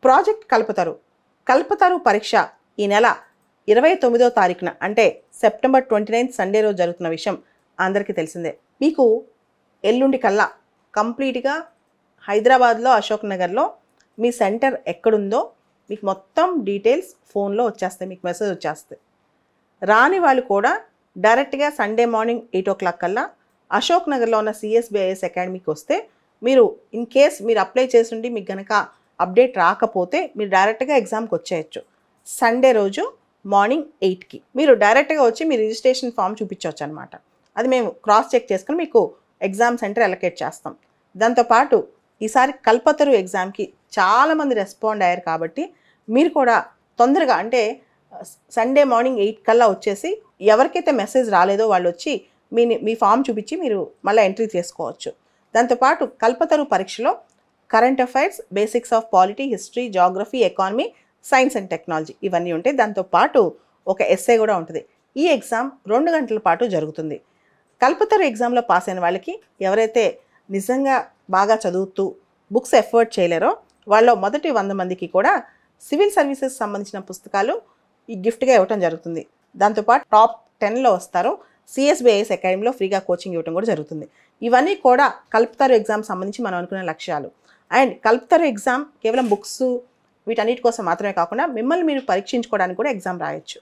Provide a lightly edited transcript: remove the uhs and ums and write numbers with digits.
Project Kalpataru. Kalpataru పరీక్ష ఈ నెల 29వ తారీఖున అంటే సెప్టెంబర్ 29 సండే రోజు జరుగుతున్న విషయం అందరికీ తెలిసిందే. మీకు ఎల్లుండి కల్లా కంప్లీట్గా హైదరాబాద్లో అశోక్ నగర్లో మీ సెంటర్ ఎక్కడుందో మీకు మొత్తం డీటెయిల్స్ ఫోన్లో వచ్చేస్తాయి, మీకు మెసేజ్ వచ్చేస్తాయి. రాని వాళ్ళు కూడా డైరెక్ట్గా సండే మార్నింగ్ 8 o'clock కల్లా అశోక్ నగర్లో ఉన్న సిఎస్బిఐఎస్ అకాడమీకి వస్తే మీరు ఇన్ కేస్ మీరు అప్లై చేసిండి మీకు కనుక అప్డేట్ రాకపోతే మీరు డైరెక్ట్గా ఎగ్జామ్కి వచ్చేయచ్చు. సండే రోజు మార్నింగ్ 8కి మీరు డైరెక్ట్గా వచ్చి మీ రిజిస్ట్రేషన్ ఫామ్ చూపించవచ్చు అనమాట. అది మేము క్రాస్ చెక్ చేసుకుని మీకు ఎగ్జామ్ సెంటర్ అలొకేట్ చేస్తాం. దాంతోపాటు ఈసారి కల్పతరు ఎగ్జామ్కి చాలామంది రెస్పాండ్ అయ్యారు కాబట్టి మీరు కూడా తొందరగా అంటే సండే మార్నింగ్ 8 కల్లా వచ్చేసి ఎవరికైతే మెసేజ్ రాలేదో వాళ్ళు వచ్చి మీ ఫామ్ చూపించి మీరు మళ్ళీ ఎంట్రీ చేసుకోవచ్చు. దాంతోపాటు కల్పతరు పరీక్షలో current affairs, basics of polity, history, geography, economy, science and technology ఇవన్నీ ఉంటాయి. దాంతోపాటు ఒక ఎస్సే కూడా ఉంటుంది. ఈ ఎగ్జామ్ 2 గంటల పాటు జరుగుతుంది. కల్పతరు ఎగ్జామ్లో పాస్ అయిన వాళ్ళకి ఎవరైతే నిజంగా బాగా చదువుతూ బుక్స్ ఎఫర్ట్ చేయలేరో వాళ్ళలో మొదటి 100 మందికి కూడా సివిల్ సర్వీసెస్ సంబంధించిన పుస్తకాలు ఈ గిఫ్ట్గా ఇవ్వటం జరుగుతుంది. దాంతోపాటు టాప్ 10లో వస్తారో సిఎస్బిఐఎస్ అకాడమీలో ఫ్రీగా కోచింగ్ ఇవ్వడం కూడా జరుగుతుంది. ఇవన్నీ కూడా కల్పతరు ఎగ్జామ్ సంబంధించి మనం అనుకునే లక్ష్యాలు. అండ్ కల్పతరు ఎగ్జామ్ కేవలం బుక్స్ వీటన్నిటి కోసం మాత్రమే కాకుండా మిమ్మల్ని మీరు పరీక్షించుకోవడానికి కూడా ఎగ్జామ్ రాయొచ్చు.